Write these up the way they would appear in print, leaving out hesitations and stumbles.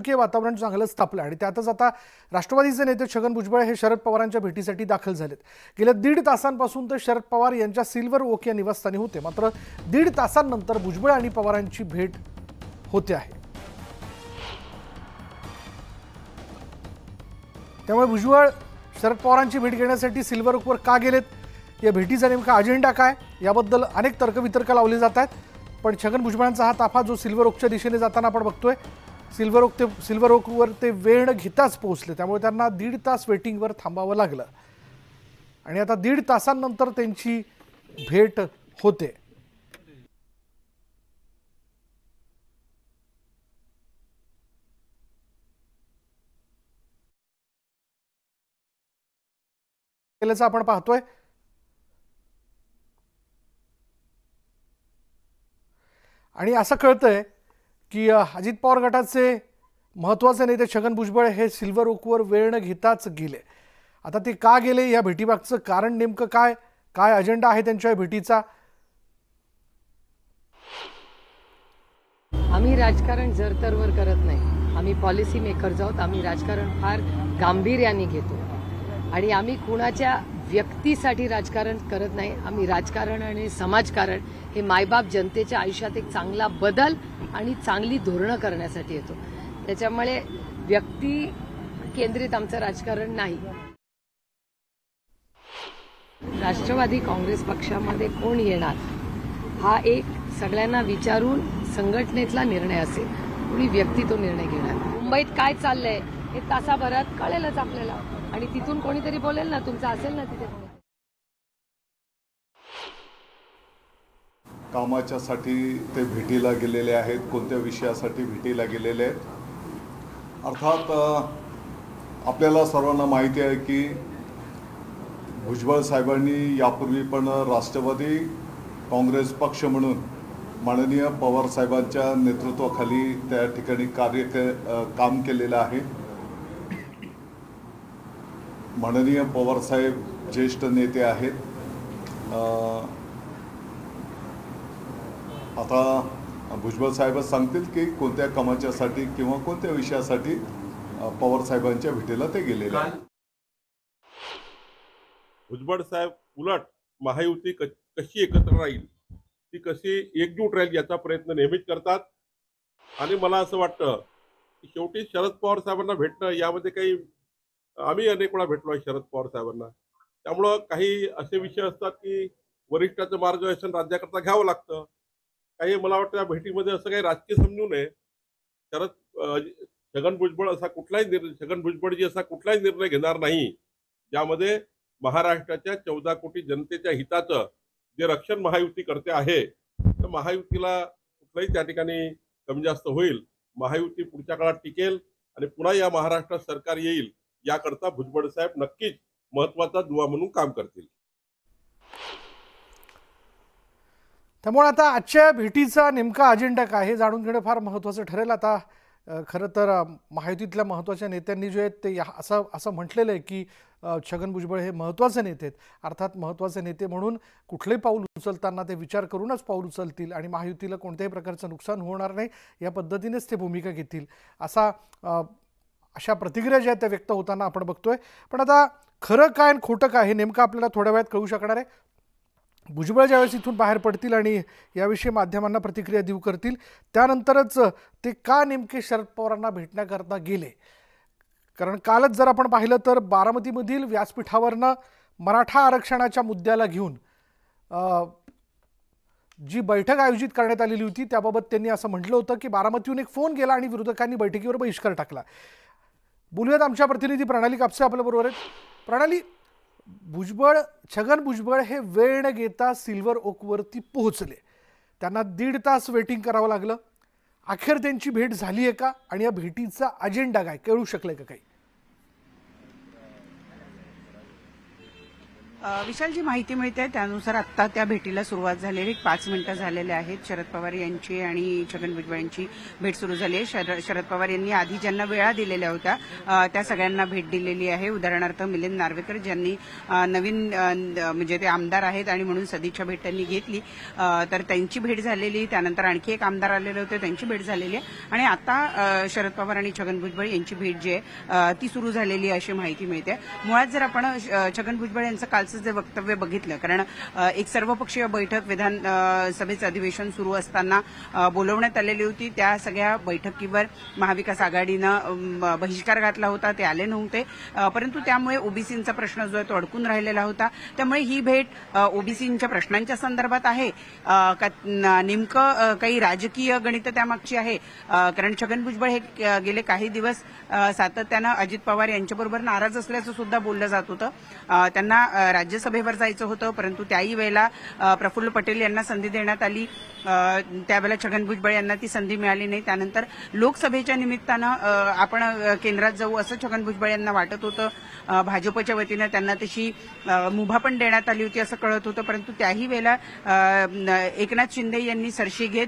राजकीय वातावरण चांगलंच तापलं आणि त्यातच आता राष्ट्रवादीचे नेते छगन भुजबळ हे शरद पवारांच्या भेटीसाठी दाखल झालेत। गेल्या 1.5 तासांपासून तर शरद पवार यांच्या सिल्वर ओक या निवासस्थानी होते, मात्र 1.5 तासांनंतर भुजबळ आणि पवारांची भेट होते आहे। त्यामुळे भुजबळ शरद पवारांची भेट घेण्यासाठी सिल्वर ओकवर का गेलेत, या भेटीचा नेमका अजेंडा काय, याबद्दल अनेक तर्कवितर्क लावले जात आहेत। पण छगन भुजबळांचा हा ताफा जो सिल्वर ओकच्या दिशेने जाताना आपण बघतोय, सिल्वर ओकवर ते वेळ न घेताच पोहोचले, त्यामुळे त्यांना 1.5 तास वेटिंगवर थांबावं लागलं आणि आता 1.5 तासांनंतर त्यांची भेट होते। केल्याचं आपण पाहतोय आणि असं कळतंय की अजित पवार गटाचे महत्त्वाचे नेते छगन भुजबळ हे सिल्वर ओकवर वेळ न घेताच गेले। आता ते का गेले, या भेटीमागचं कारण नेमकं काय, काय अजेंडा आहे त्यांच्या भेटीचा? आम्ही राजकारण जरतरवर करत नाही, आम्ही पॉलिसी मेकर्स आहोत। आम्ही राजकारण फार गांभीर्याने घेतो आणि आम्ही कुणाच्या व्यक्तीसाठी राजकारण करत नाही। आम्ही राजकारण आणि समाजकारण हे मायबाप जनतेच्या आयुष्यात एक चांगला बदल आणि चांगली धोरणं करण्यासाठी येतो। त्याच्यामुळे व्यक्ती केंद्रित आमचं राजकारण नाही। राष्ट्रवादी काँग्रेस पक्षामध्ये कोण येणार हा एक सगळ्यांना विचारून संघटनेतला निर्णय असेल, कुणी व्यक्ती तो निर्णय घेणार। मुंबईत काय चाललंय हे तासाभरात कळेलच आपल्याला आणि तिथून कोणीतरी बोलेल ना, तुमचं असेल ना तिथे कोणी। कामाच्यासाठी ते भेटीला गेलेले आहेत, कोणत्या विषयासाठी भेटीला गेलेले आहेत? अर्थात आपल्याला सर्वांना माहिती आहे की भुजबळ साहेबांनी यापूर्वी पण राष्ट्रवादी काँग्रेस पक्ष म्हणून माननीय पवार साहेबांच्या नेतृत्वाखाली त्या ठिकाणी काम केलेलं आहे। माननीय पवार साहेब ज्येष्ठ नेते आहेत। आता भुजबळ साहेबच सांगतील की कोणत्या कामाच्यासाठी किंवा कोणत्या विषयासाठी पवार साहेबांच्या भेटीला ते गेलेले आहेत। भुजबळ साहेब उलट महायुती कशी एकत्र राहील, ती कशी एकजूट राहील याचा प्रयत्न नेहमीच करतात आणि मला असं वाटतं की शेवटी शरद पवार साहेबांना भेटणं यामध्ये काही, आम्ही अनेक वेळा भेटलो आहे शरद पवार साहेबांना, त्यामुळं काही असे विषय असतात की वरिष्ठाचं मार्गदर्शन राज्याकरता घ्यावं लागतं। काही मला वाटतं या भेटीमध्ये असं काही राजकीय समजू नये। छगन भुजबळजी असा कुठलाही निर्णय घेणार नाही ज्यामध्ये महाराष्ट्राच्या 14 कोटी जनतेच्या हिताचं जे रक्षण महायुती करते आहे, तर महायुतीला कुठलाही त्या ठिकाणी कमी जास्त होईल, महायुती पुढच्या काळात टिकेल आणि पुन्हा या महाराष्ट्रात सरकार येईल याकरता भुजबळ साहेब नक्कीच महत्वाचा दुवा म्हणून काम करतील। त्यामुळे आता आजच्या भेटीचा नेमका अजेंडा काय हे जाणून घेणं फार महत्त्वाचं ठरेल। आता खरं तर महायुतीतल्या महत्त्वाच्या नेत्यांनी जे आहेत ते असं म्हटलेलं आहे की छगन भुजबळ हे महत्त्वाचे नेते आहेत। अर्थात महत्त्वाचे नेते म्हणून कुठलेही पाऊल उचलताना ते विचार करूनच पाऊल उचलतील आणि महायुतीला कोणत्याही प्रकारचं नुकसान होणार नाही या पद्धतीनेच ते भूमिका घेतील, अशा प्रतिक्रिया ज्या आहेत त्या व्यक्त होताना आपण बघतोय। पण आता खरं काय आणि खोटं काय हे नेमकं आपल्याला थोड्या वेळात कळू शकणार आहे। भुजबळ ज्यावेळेस इथून बाहेर पडतील आणि याविषयी माध्यमांना प्रतिक्रिया देऊ करतील, त्यानंतरच ते का नेमके शरद पवारांना भेटण्याकरता गेले। कारण कालच जर आपण पाहिलं तर बारामतीमधील व्यासपीठावरनं मराठा आरक्षणाच्या मुद्द्याला घेऊन जी बैठक आयोजित करण्यात आलेली होती त्याबाबत त्यांनी असं म्हटलं होतं की बारामतीहून एक फोन गेला आणि विरोधकांनी बैठकीवर बहिष्कार टाकला। बोलूयात आमच्या प्रतिनिधी प्रणाली कापसे आपल्याबरोबर आहेत। प्रणाली, छगन भुजबळ हे वेळ न घेता सिल्वर ओकवरती पोहोचले, त्यांना 1.5 तास वेटिंग करावं लागलं, अखेर त्यांची भेट झाली आहे का आणि या भेटीचा अजेंडा काय कळू शकलंय का काही? विशाल, जी माहिती मिळते त्यानुसार आत्ता त्या भेटीला सुरुवात झालेली 5 मिनिटं झालेले आहेत. शरद पवार यांची आणि छगन भुजबळ यांची भेट सुरू झाली आहे. शरद पवार यांनी आधी ज्यांना वेळा दिलेल्या होत्या त्या सगळ्यांना भेट दिलेली आहे. उदाहरणार्थ मिलिंद नार्वेकर ज्यांनी नवीन म्हणजे ते आमदार आहेत आणि म्हणून सदिच्छा भेट त्यांनी घेतली, तर त्यांची भेट झालेली. त्यानंतर आणखी एक आमदार आलेले होते, त्यांची भेट झालेली आहे. आणि आता शरद पवार आणि छगन भुजबळ यांची भेट जी आहे ती सुरू झालेली आहे अशी माहिती मिळते. मुळात जर आपण छगन भुजबळ यांचं कालचं जे वक्तव्य बघितलं, कारण एक सर्वपक्षीय बैठक विधानसभेचं अधिवेशन सुरू असताना बोलवण्यात आलेली होती, त्या सगळ्या बैठकीवर महाविकास आघाडीनं बहिष्कार घातला होता, ते आले नव्हते. परंतु त्यामुळे ओबीसींचा प्रश्न जो आहे तो अडकून राहिलेला होता. त्यामुळे ही भेट ओबीसींच्या प्रश्नांच्या संदर्भात आहे का नेमकं काही राजकीय गणित त्यामागची आहे? कारण छगन भुजबळ हे गेले काही दिवस सातत्यानं अजित पवार यांच्याबरोबर नाराज असल्याचं सुद्धा बोललं जात होतं. त्यांना राज्यसभेवर जायचं होतं, परंतु त्याही वेळेला प्रफुल्ल पटेल यांना संधी देण्यात आली. त्यावेळेला छगन भुजबळ यांना ती संधी मिळाली नाही. त्यानंतर लोकसभेच्या निमित्तानं आपण केंद्रात जाऊ असं छगन भुजबळ यांना वाटत होतं. भाजपच्या वतीनं त्यांना तशी मुभा पण देण्यात आली होती असं कळत होतं. परंतु त्याही वेळेला एकनाथ शिंदे यांनी सरशी घेत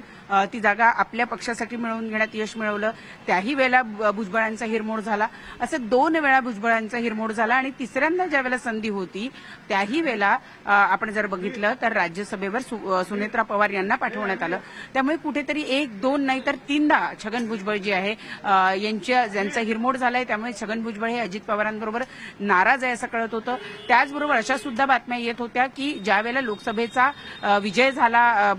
ती जागा आपल्या पक्षासाठी मिळवून घेण्यात यश मिळवलं. त्याही वेळेला भुजबळांचा हिरमोड झाला. असे 2 वेळा भुजबळांचा हिरमोड झाला आणि तिसऱ्यांदा ज्यावेळेला संधी होती त्याही वेळेला आपण जर बघितलं तर राज्यसभेवर सुनेत्रा पवार यांना पाठवण्यात आलं. त्यामुळे कुठेतरी 1, 2 नाही तर 3दा छगन भुजबळ जे आहे ज्यांचा हिरमोड झालाय, त्यामुळे छगन भुजबळ हे अजित पवारांबरोबर नाराज आहे असं कळत होतं. त्याचबरोबर अशा सुद्धा बातम्या येत होत्या की ज्यावेळेला लोकसभेचा विजय झाला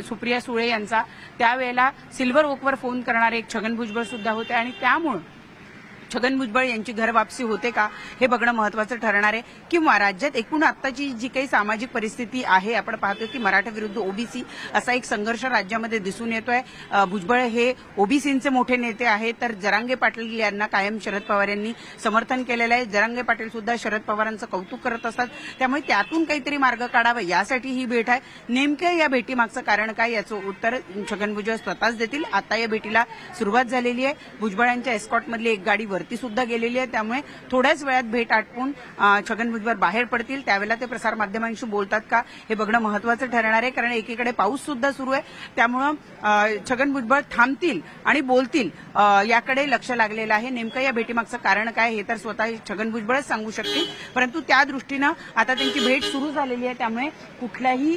सुप्रिया सुळे यांचा, त्यावेळेला सिल्व्हर ओकवर फोन करणारे एक छगन भुजबळ सुद्धा होते आणि त्यामुळे छगन भुजबळ यांची घर वापसी होते का हे बघणं महत्वाचं ठरणार आहे. किंवा राज्यात एकूण आत्ताची जी काही सामाजिक परिस्थिती आहे, आपण पाहतो की मराठा विरुद्ध ओबीसी असा एक संघर्ष राज्यामध्ये दिसून येतोय. भुजबळ हे ओबीसींचे मोठे नेते आहेत, तर जरांगे पाटील यांना कायम शरद पवार यांनी समर्थन केलेलं आहे. जरांगे पाटील सुद्धा शरद पवारांचं कौतुक करत असतात. त्यामुळे त्यातून काहीतरी मार्ग काढावा यासाठी ही भेट आहे. नेमक्या या भेटीमागचं कारण काय याचं उत्तर छगन भुजबळ स्वतःच देतील. आता या भेटीला सुरुवात झालेली आहे. भुजबळांच्या एस्कॉर्टमधली एक गाडी वरती सुद्धा गेलेली आहे. त्यामुळे थोड्याच वेळात भेट आटपून छगन भुजबळ बाहेर पडतील. त्यावेळेला ते प्रसारमाध्यमांशी बोलतात का हे बघणं महत्वाचं ठरणार आहे. कारण एकीकडे पाऊस सुद्धा सुरू आहे. त्यामुळं छगन भुजबळ थांबतील आणि बोलतील याकडे लक्ष लागलेलं आहे. नेमकं या भेटीमागचं कारण काय हे तर स्वतः छगन भुजबळच सांगू शकतील. परंतु त्या दृष्टीनं आता त्यांची भेट सुरू झालेली आहे. त्यामुळे कुठल्याही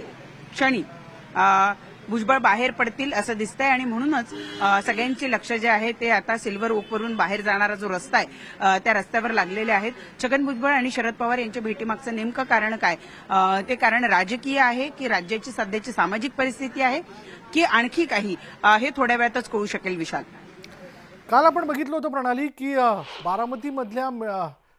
क्षणी भुजबळ बाहेर पडतील असं दिसतंय आणि म्हणूनच सगळ्यांचे लक्ष जे आहे ते आता सिल्व्हर ओकवरून बाहेर जाणारा जो रस्ता आहे त्या रस्त्यावर लागलेले आहेत. छगन भुजबळ आणि शरद पवार यांच्या भेटीमागचं नेमकं कारण काय, ते कारण राजकीय आहे की राज्याची सध्याची सामाजिक परिस्थिती आहे की आणखी काही, हे थोड्या वेळातच कळू शकेल. विशाल, काल आपण बघितलं होतं प्रणाली की बारामतीमधल्या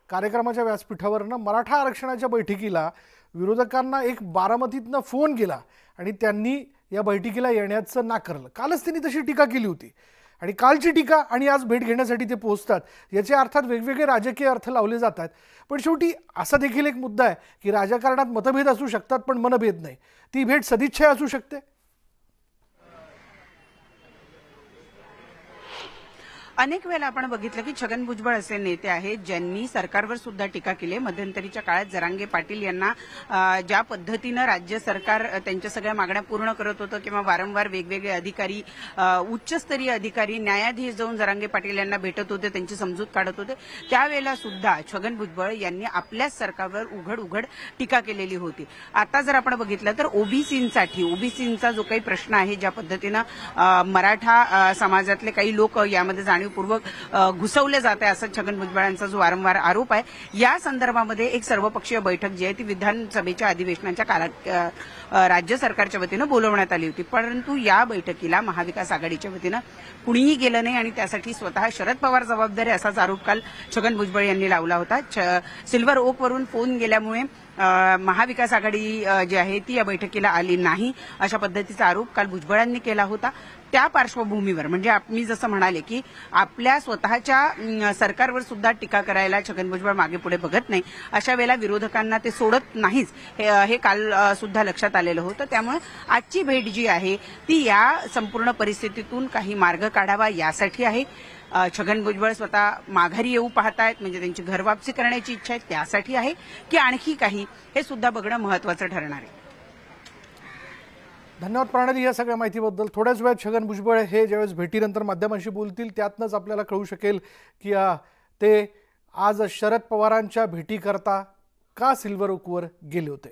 कार्यक्रमाच्या व्यासपीठावरनं मराठा आरक्षणाच्या बैठकीला विरोधकांना एक बारामतीतनं फोन केला आणि त्यांनी या बैठकीला येण्याचं नाकारलं. कालच त्यांनी तशी टीका केली होती आणि कालची टीका आणि आज भेट घेण्यासाठी ते पोहोचतात याचे अर्थात वेगवेगळे राजकीय अर्थ लावले जातात. पण शेवटी असा देखील एक मुद्दा आहे की राजकारणात मतभेद असू शकतात पण मनभेद नाही. ती भेट सदिच्छा असू शकते. अनेक वेळेला आपण बघितलं की छगन भुजबळ असे नेते आहेत ज्यांनी सरकारवर सुद्धा टीका केली. मध्यंतरीच्या काळात जरांगे पाटील यांना ज्या पद्धतीनं राज्य सरकार त्यांच्या सगळ्या मागण्या पूर्ण करत होतं किंवा वारंवार वेगवेगळे अधिकारी, उच्चस्तरीय अधिकारी, न्यायाधीश जाऊन जरांगे पाटील यांना भेटत होते, त्यांची समजूत काढत होते, त्यावेळेला सुद्धा छगन भुजबळ यांनी आपल्याच सरकारवर उघड टीका केलेली होती. आता जर आपण बघितलं तर ओबीसींचा जो काही प्रश्न आहे, ज्या पद्धतीनं मराठा समाजातले काही लोक यामध्ये जाणीवपूर्वक घुसवले जाते असं छगन भुजबळांचा जो वारंवार आरोप आहे, या संदर्भामध्ये एक सर्वपक्षीय बैठक जी आहे ती विधानसभेच्या अधिवेशनाच्या काळात राज्य सरकारच्या वतीनं बोलवण्यात आली होती. परंतु या बैठकीला महाविकास आघाडीच्या वतीनं कुणीही गेलं नाही आणि त्यासाठी स्वतः शरद पवार जबाबदार असाच आरोप काल छगन भुजबळ यांनी लावला होता. सिल्व्हर ओकवरून फोन गेल्यामुळे महाविकास आघाडी जी आहे ती या बैठकीला आली नाही अशा पद्धतीचा आरोप काल भुजबळांनी केला होता. त्या पार्श्वभूमीवर म्हणजे मी जसं म्हणाले की आपल्या स्वतःच्या सरकारवर सुद्धा टीका करायला छगन भुजबळ मागे पुढे बघत नाही. अशा वेळेला विरोधकांना ते सोडत नाहीच हे काल सुद्धा लक्षात आलेलं होतं. त्यामुळे आजची भेट जी आहे ती या संपूर्ण परिस्थितीतून काही मार्ग काढावा यासाठी आहे. छगन भुजबळ स्वतः माघारी येऊ पाहतायत, म्हणजे त्यांची घरवापसी करण्याची इच्छा आहे त्यासाठी आहे की आणखी काही, हे सुद्धा बघणं महत्त्वाचं ठरणार आहे. धन्यवाद प्रणाली या सगळ्या माहितीबद्दल. थोड्याच वेळात छगन भुजबळ हे ज्यावेळेस भेटीनंतर माध्यमांशी बोलतील त्यातनंच आपल्याला कळू शकेल की ते आज शरद पवारांच्या भेटीकरता का सिल्वर ओकवर गेले होते.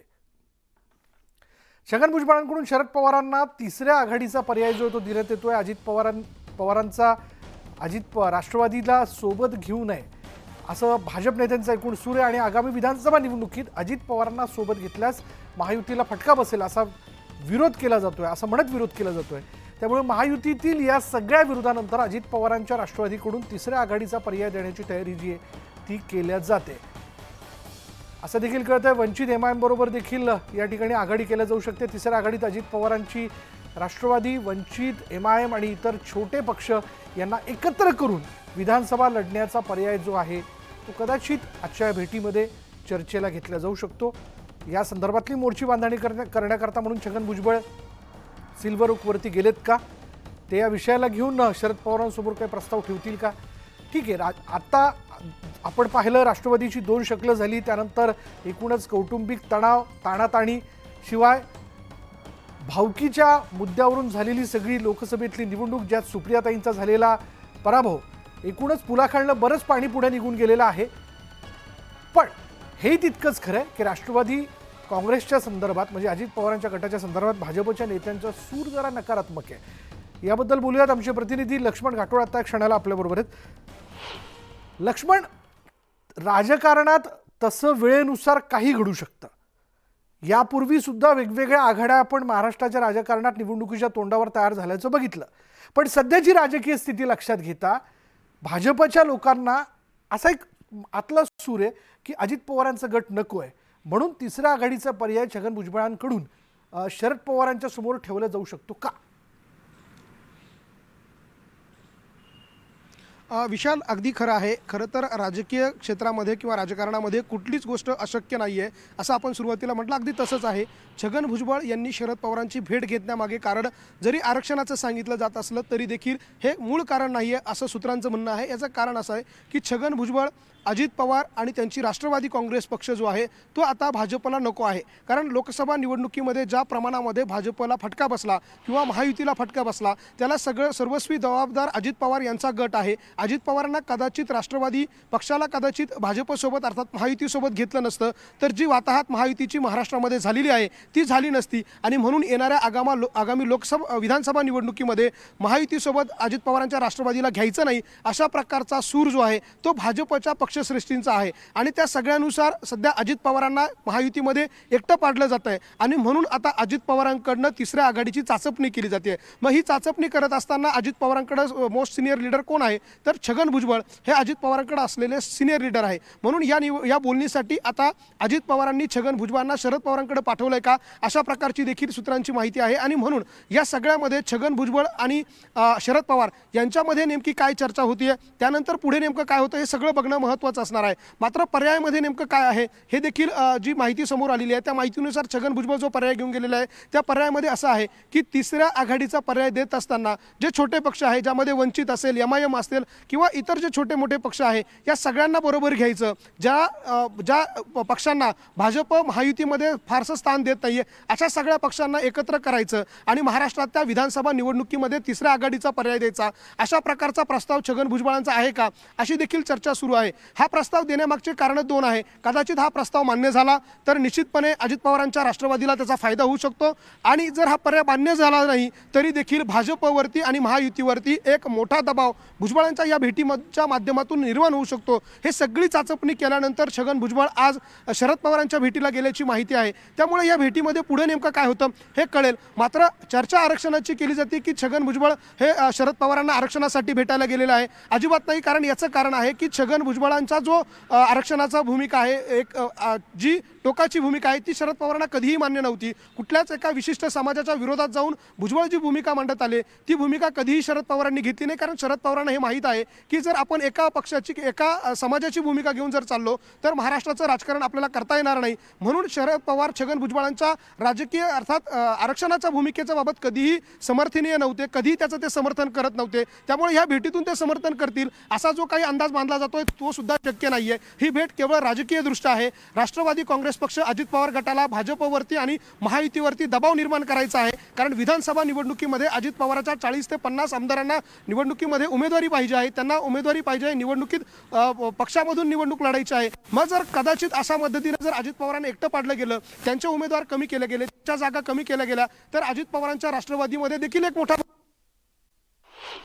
छगन भुजबळांकडून शरद पवारांना तिसऱ्या आघाडीचा पर्याय जो तो देण्यात येतोय. पवारांचा राष्ट्रवादीला सोबत घेऊ नये असं भाजप नेत्यांचा एकूण सूर आहे आणि आगामी विधानसभा निवडणुकीत अजित पवारांना सोबत घेतल्यास महायुतीला फटका बसेल असा विरोध केला जातोय, असं म्हणत विरोध केला जातोय. त्यामुळे महायुतीतील या सगळ्या विरोधानंतर अजित पवारांच्या राष्ट्रवादीकडून तिसऱ्या आघाडीचा पर्याय देण्याची तयारी जी आहे ती केल्या जाते असं देखील कळतंय. वंचित MIM बरोबर देखील या ठिकाणी आघाडी केल्या जाऊ शकते. तिसऱ्या आघाडीत अजित पवारांची राष्ट्रवादी, वंचित, MIM आणि इतर छोटे पक्ष यांना एकत्र करून विधानसभा लढण्याचा पर्याय जो आहे तो कदाचित आजच्या भेटीमध्ये चर्चेला घेतला जाऊ शकतो. या संदर्भातली मोर्ची बांधणी करण्याकरता म्हणून छगन भुजबळ सिल्वर ओकवरती गेलेत का, ते या विषयाला घेऊन शरद पवारांसमोर काही प्रस्ताव ठेवतील का. ठीक आहे, आता आपण पाहिलं राष्ट्रवादीची 2 शकलं झाली, त्यानंतर एकूणच कौटुंबिक तणाव, ताणाताणी, शिवाय भावकीच्या मुद्द्यावरून झालेली सगळी लोकसभेतली निवडणूक ज्यात सुप्रियाताईंचा झालेला पराभव, एकूणच पुलाखालनं बरंच पाणी पुढे निघून गेलेलं आहे. पण हे तितकंच खरं आहे की राष्ट्रवादी काँग्रेसच्या संदर्भात म्हणजे अजित पवारांच्या गटाच्या संदर्भात भाजपच्या नेत्यांचा सूर जरा नकारात्मक आहे. याबद्दल बोलूयात. आमचे प्रतिनिधी लक्ष्मण घाटोळ आता क्षणाला आपल्याबरोबर आहेत. लक्ष्मण, राजकारणात तसं वेळेनुसार काही घडू शकतं. यापूर्वी सुद्धा वेगवेगळ्या आघाड्या आपण महाराष्ट्राच्या राजकारणात निवडणुकीच्या तोंडावर तयार झाल्याचं बघितलं. पण सध्याची राजकीय स्थिती लक्षात घेता भाजपच्या लोकांना असा एक आतला सूर आहे की अजित पवारांचा गट नको आहे, म्हणून तिसऱ्या आघाडीचा पर्याय छगन भुजबळांकडून शरद पवारांच्या समोर ठेवला जाऊ शकतो का. विशाल, अगदी खरं आहे. खरं तर राजकीय क्षेत्रामध्ये किंवा राजकारणामध्ये कुठलीच गोष्ट अशक्य नाही आहे असं आपण सुरुवातीला म्हटलं. अगदी तसंच आहे. छगन भुजबळ यांनी शरद पवारांची भेट घेण्यामागे कारण जरी आरक्षणाचं सांगितलं जात असलं तरी देखील हे मूळ कारण नाही आहे असं सूत्रांचं म्हणणं आहे. याचं कारण असं आहे की छगन भुजबळ, अजित पवार आणि त्यांची राष्ट्रवादी काँग्रेस पक्ष जो आहे तो आता भाजपला नको आहे. कारण लोकसभा निवडणुकीमध्ये ज्या प्रमाणामध्ये भाजपला फटका बसला किंवा महायुतीला फटका बसला त्याला सर्वस्वी जबाबदार अजित पवार यांचा गट आहे. अजित पवारांना कदाचित राष्ट्रवादी पक्षाला कदाचित भाजपसोबत अर्थात महायुतीसोबत घेतलं नसतं तर जी वाताहत महायुतीची महाराष्ट्रामध्ये झालेली आहे ती झाली नसती. आणि म्हणून येणाऱ्या आगामी विधानसभा निवडणुकीमध्ये महायुतीसोबत अजित पवारांच्या राष्ट्रवादीला घ्यायचं नाही अशा प्रकारचा सूर जो आहे तो भाजपच्या पक्षश्रेष्ठींचा आहे. आणि त्या सगळ्यानुसार सध्या अजित पवारांना महायुतीमध्ये एकटं पाडलं जात आहे आणि म्हणून आता अजित पवारांकडनं तिसऱ्या आघाडीची चाचपणी केली जाते. मग ही चाचपणी करत असताना अजित पवारांकडं मोस्ट सिनियर लीडर कोण आहे तर छगन भुजबळ हे अजित पवारांकडे असलेले सिनियर लीडर आहे. म्हणून या बोलणीसाठी आता अजित पवारांनी छगन भुजबळांना शरद पवारांकडे पाठवलंय का अशा प्रकारची देखील सूत्रांची माहिती आहे. आणि म्हणून या सगळ्यामध्ये छगन भुजबळ आणि शरद पवार यांच्यामध्ये नेमकी काय चर्चा होतीये, त्यानंतर पुढे नेमकं काय होतं हे सगळं बघणं महत्त्वाचं असणार आहे. मात्र पर्यायामध्ये नेमकं काय आहे हे देखील जी माहिती समोर आलेली आहे त्या माहितीनुसार छगन भुजबळ जो पर्याय घेऊन गेलेला आहे त्या पर्यायामध्ये असं आहे की तिसऱ्या आघाडीचा पर्याय देत असताना जे छोटे पक्ष आहे ज्यामध्ये वंचित असेल, MIM असेल किंवा इतर जे छोटे मोठे पक्ष आहे या सगळ्यांना बरोबर घ्यायचं. ज्या पक्षांना भाजप महायुतीमध्ये फारसं स्थान देत नाहीये अशा सगळ्या पक्षांना एकत्र करायचं आणि महाराष्ट्रात त्या विधानसभा निवडणुकीमध्ये तिसऱ्या आघाडीचा पर्याय द्यायचा अशा प्रकारचा प्रस्ताव छगन भुजबळांचा आहे का अशी देखील चर्चा सुरू आहे. हा प्रस्ताव देण्यामागचे कारण 2 आहे. कदाचित हा प्रस्ताव मान्य झाला तर निश्चितपणे अजित पवारांच्या राष्ट्रवादीला त्याचा फायदा होऊ शकतो आणि जर हा पर्याय मान्य झाला नाही तरी देखील भाजपवरती आणि महायुतीवरती एक मोठा दबाव भुजबळांच्या या भेटीच्या माध्यमातून निर्माण होऊ शकतो. हे सगळी चाचपणी केल्यानंतर छगन भुजबळ आज शरद पवारांच्या भेटीला गेल्याची माहिती आहे. त्यामुळे या भेटीमध्ये पुढे नेमकं काय होतं हे कळेल. मात्र चर्चा आरक्षणाची केली जाते की छगन भुजबळ हे शरद पवारांना आरक्षणासाठी भेटायला गेलेलं आहे. अजिबात नाही. कारण याचं कारण आहे की छगन भुजबळांचा जो आरक्षणाचा भूमिका आहे एक जी टोकाची भूमिका आहे ती शरद पवारांना कधीही मान्य नव्हती. कुठल्याच एका विशिष्ट समाजाच्या विरोधात जाऊन भुजबळ जी भूमिका मांडत आले ती भूमिका कधीही शरद पवारांनी घेतली नाही. कारण शरद पवारांना हे माहीत आहे की जर आपण एका पक्षाची एका समाजाची भूमिका घेऊन जर चाललो तर महाराष्ट्राचं राजकारण आपल्याला करता येणार नाही. म्हणून शरद पवार छगन भुजबळांच्या राजकीय अर्थात आरक्षणाच्या भूमिकेच्या बाबत कधीही समर्थनीय नव्हते, कधीही त्याचं ते समर्थन करत नव्हते. त्यामुळे ह्या भेटीतून ते समर्थन करतील असा जो काही अंदाज बांधला जातोय तो सुद्धा शक्य नाहीये. ही भेट केवळ राजकीय दृष्ट्या आहे. राष्ट्रवादी काँग्रेस पक्ष अजित पवार गटाला भाजपवरती आणि महायुतीवरती दबाव निर्माण करायचा आहे. कारण विधानसभा निवडणुकीमध्ये अजित पवारांच्या 40 ते 50 आमदारांना निवडणुकीमध्ये उमेदवारी पाहिजे आहे, त्यांना उमेदवारी पाहिजे आहे, निवडणुकीत पक्षामधून निवडणूक लढायची आहे. मग जर कदाचित अशा पद्धतीने जर अजित पवारांना एकटं पाडलं गेलं, त्यांचे उमेदवार कमी केले गेले, त्यांच्या जागा कमी केल्या गेल्या तर अजित पवारांच्या राष्ट्रवादीमध्ये देखील एक मोठा